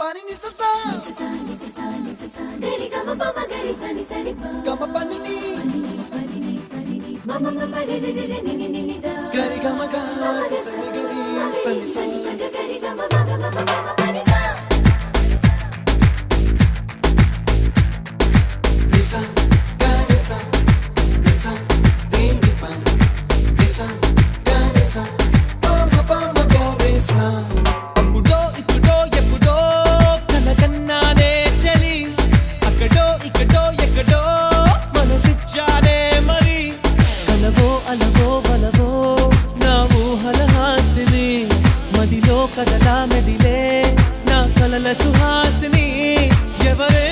pani ni sa sa gari ga ma pa gari sa ni sa ri pa ga ma pani ni ma ma ma re re re ni ni ni da gari ga ma ga sa ni gari sa ni sa gari ga ma ga ma ma pani sa ni sa gari sa ni sa re ni pa ni sa gari sa pa ma gari sa కదలా మెదిలే నా కలల సుహాసిని ఎవరే